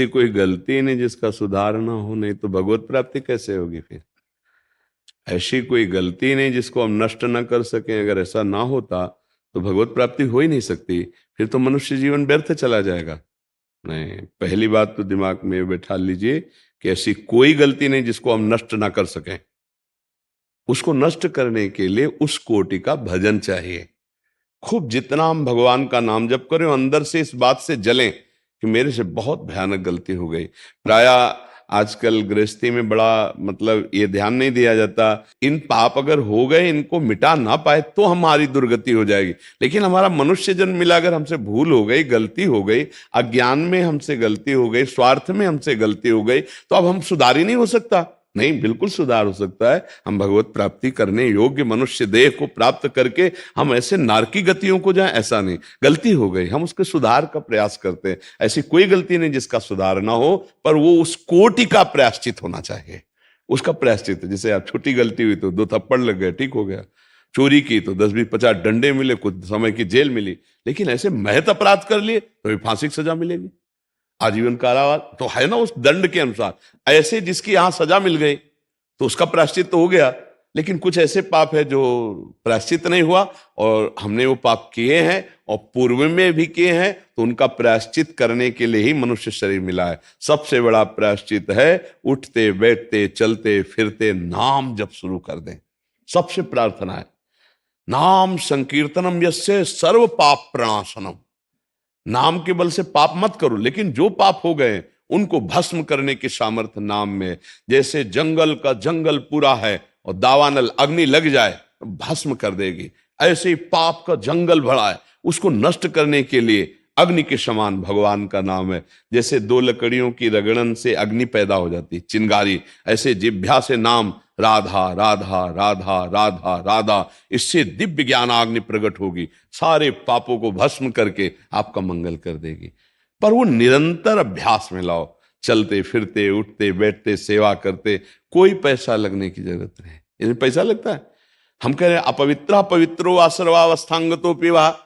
ऐसी कोई गलती नहीं जिसका सुधार ना हो, नहीं तो भगवत प्राप्ति कैसे होगी फिर। ऐसी कोई गलती नहीं जिसको हम नष्ट ना कर सकें। अगर ऐसा ना होता तो भगवत प्राप्ति हो ही नहीं सकती, फिर तो मनुष्य जीवन व्यर्थ चला जाएगा। नहीं, पहली बात तो दिमाग में बैठा लीजिए कि ऐसी कोई गलती नहीं जिसको हम नष्ट ना कर सकें। उसको नष्ट करने के लिए उस कोटि का भजन चाहिए। खूब जितना हम भगवान का नाम जप करें, अंदर से इस बात से जलें कि मेरे से बहुत भयानक गलती हो गई। प्राय आजकल गृहस्थी में बड़ा मतलब ये ध्यान नहीं दिया जाता, इन पाप अगर हो गए इनको मिटा ना पाए तो हमारी दुर्गति हो जाएगी। लेकिन हमारा मनुष्य जन्म मिला, अगर हमसे भूल हो गई, गलती हो गई, अज्ञान में हमसे गलती हो गई, स्वार्थ में हमसे गलती हो गई, तो अब हम सुधार ही नहीं हो सकता। नहीं, बिल्कुल सुधार हो सकता है। हम भगवत प्राप्ति करने योग्य मनुष्य देह को प्राप्त करके हम ऐसे नारकी गतियों को जाए, ऐसा नहीं। गलती हो गई, हम उसके सुधार का प्रयास करते हैं। ऐसी कोई गलती नहीं जिसका सुधार ना हो, पर वो उस कोटि का प्रायश्चित होना चाहिए। उसका प्रायश्चित, जैसे आप छोटी गलती हुई तो 2 थप्पड़ लग गए, ठीक हो गया। चोरी की तो 10-20-50 डंडे मिले, कुछ समय की जेल मिली। लेकिन ऐसे महत अपराध कर लिए तो फांसी की सजा मिलेगी, आजीवन कारावास तो है ना उस दंड के अनुसार। ऐसे जिसकी यहां सजा मिल गई तो उसका प्रायश्चित तो हो गया। लेकिन कुछ ऐसे पाप है जो प्रायश्चित नहीं हुआ, और हमने वो पाप किए हैं और पूर्व में भी किए हैं, तो उनका प्रायश्चित करने के लिए ही मनुष्य शरीर मिला है। सबसे बड़ा प्रायश्चित है उठते बैठते चलते फिरते नाम जप शुरू कर दें। सबसे प्रार्थना है नाम संकीर्तनम यस्य सर्व पाप प्रणाशनम। नाम के बल से पाप मत करो, लेकिन जो पाप हो गए उनको भस्म करने की सामर्थ्य नाम में। जैसे जंगल का जंगल पूरा है और दावानल अग्नि लग जाए तो भस्म कर देगी, ऐसे ही पाप का जंगल भरा है, उसको नष्ट करने के लिए अग्नि के समान भगवान का नाम है। जैसे 2 लकड़ियों की रगड़न से अग्नि पैदा हो जाती चिंगारी, ऐसे जिह्वा से नाम राधा राधा राधा राधा राधा, इससे दिव्य ज्ञानाग्नि प्रकट होगी, सारे पापों को भस्म करके आपका मंगल कर देगी। पर वो निरंतर अभ्यास में लाओ, चलते फिरते उठते बैठते सेवा करते। कोई पैसा लगने की जरूरत नहीं। इसमें पैसा लगता है? हम कह रहे हैं अपवित्र पवित्रो सर्वावस्थांगतो पिवा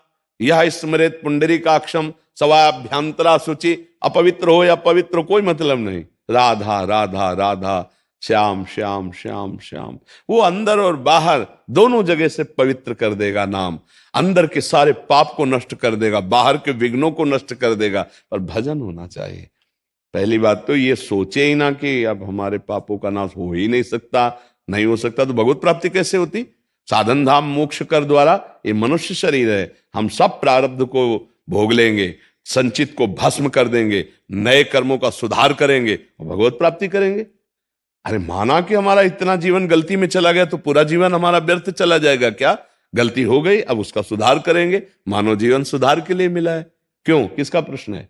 यह स्मरेत पुंडरीकाक्षम सवाभ्यंतरा शुचि। अपवित्र हो या पवित्र, कोई मतलब नहीं। राधा राधा राधा, श्याम श्याम श्याम श्याम, वो अंदर और बाहर दोनों जगह से पवित्र कर देगा नाम। अंदर के सारे पाप को नष्ट कर देगा, बाहर के विघ्नों को नष्ट कर देगा। पर भजन होना चाहिए। पहली बात तो ये सोचे ही ना कि अब हमारे पापों का नाश हो ही नहीं सकता। नहीं हो सकता तो भगवत प्राप्ति कैसे होती? साधन धाम मोक्ष कर द्वारा ये मनुष्य शरीर है, हम सब प्रारब्ध को भोग लेंगे, संचित को भस्म कर देंगे, नए कर्मों का सुधार करेंगे और भगवत प्राप्ति करेंगे। अरे माना कि हमारा इतना जीवन गलती में चला गया तो पूरा जीवन हमारा व्यर्थ चला जाएगा क्या? गलती हो गई, अब उसका सुधार करेंगे। मानव जीवन सुधार के लिए मिला है। क्यों, किसका प्रश्न है?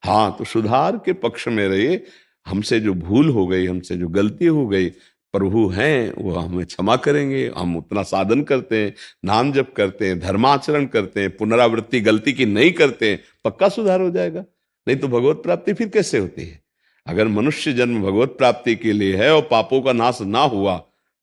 हाँ, तो सुधार के पक्ष में रहिए। हमसे जो भूल हो गई, हमसे जो गलती हो गई, प्रभु हैं वो हमें क्षमा करेंगे। हम उतना साधन करते हैं, नाम जप करते हैं, धर्माचरण करते हैं, पुनरावृत्ति गलती की नहीं करते हैं, पक्का सुधार हो जाएगा। नहीं तो भगवत प्राप्ति फिर कैसे होती है? अगर मनुष्य जन्म भगवत प्राप्ति के लिए है और पापों का नाश ना हुआ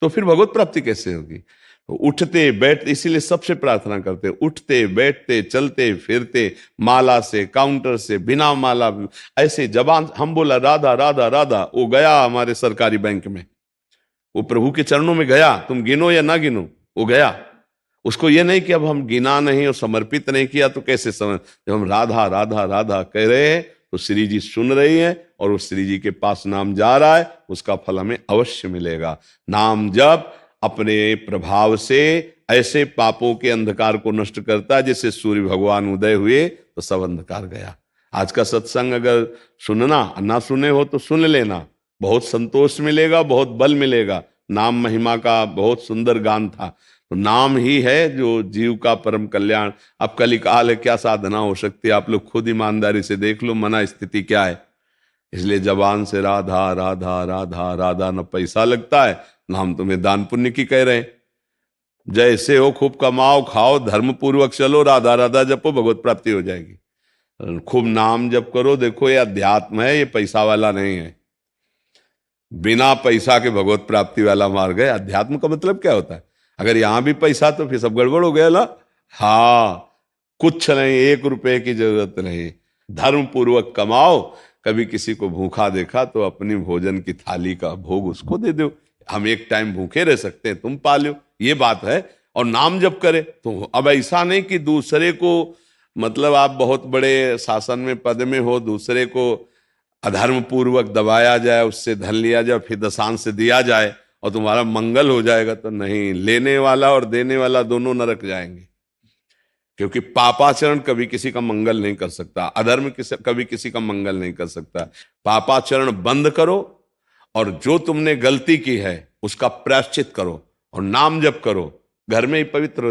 तो फिर भगवत प्राप्ति कैसे होगी? तो उठते बैठते, इसीलिए सबसे प्रार्थना करते, उठते बैठते चलते फिरते, माला से काउंटर से बिना माला, ऐसे जबान हम बोला राधा राधा राधा, वो गया हमारे सरकारी बैंक में, वो प्रभु के चरणों में गया। तुम गिनो या ना गिनो, वो गया। उसको ये नहीं कि अब हम गिना नहीं और समर्पित नहीं किया तो कैसे समझ। जब हम राधा राधा राधा कह रहे हैं तो श्री जी सुन रही हैं और उस श्री जी के पास नाम जा रहा है, उसका फल हमें अवश्य मिलेगा। नाम जब अपने प्रभाव से ऐसे पापों के अंधकार को नष्ट करता है जैसे सूर्य भगवान उदय हुए तो सब अंधकार गया। आज का सत्संग अगर सुनना ना सुने हो तो सुन लेना, बहुत संतोष मिलेगा, बहुत बल मिलेगा। नाम महिमा का बहुत सुंदर गान था। तो नाम ही है जो जीव का परम कल्याण। अब कलिकाल है, क्या साधना हो सकती है? आप लोग खुद ईमानदारी से देख लो मना स्थिति क्या है। इसलिए जबान से राधा राधा राधा राधा, न पैसा लगता है न हम तुम्हें दान पुण्य की कह रहे हैं। जैसे हो खूब कमाओ खाओ, धर्म पूर्वक चलो, राधा राधा जपो, भगवत प्राप्ति हो जाएगी। खूब नाम जप करो। देखो ये अध्यात्म है, ये पैसा वाला नहीं है। बिना पैसा के भगवत प्राप्ति वाला मार्ग है। अध्यात्म का मतलब क्या होता है? अगर यहां भी पैसा तो फिर सब गड़बड़ हो गया ना। हाँ, कुछ नहीं, 1 रुपए की जरूरत नहीं। धर्म पूर्वक कमाओ, कभी किसी को भूखा देखा तो अपनी भोजन की थाली का भोग उसको दे दो। हम एक टाइम भूखे रह सकते हैं, तुम पालो, ये बात है। और नाम जप करे तो अब ऐसा नहीं कि दूसरे को, मतलब आप बहुत बड़े शासन में पद में हो, दूसरे को अधर्म पूर्वक दबाया जाए, उससे धन लिया जाए, फिर दशांश से दिया जाए और तुम्हारा मंगल हो जाएगा, तो नहीं, लेने वाला और देने वाला दोनों नरक जाएंगे। क्योंकि पापाचरण कभी किसी का मंगल नहीं कर सकता, अधर्म कभी किसी का मंगल नहीं कर सकता। पापाचरण बंद करो और जो तुमने गलती की है उसका प्रायश्चित करो और नाम जप करो, घर में ही पवित्र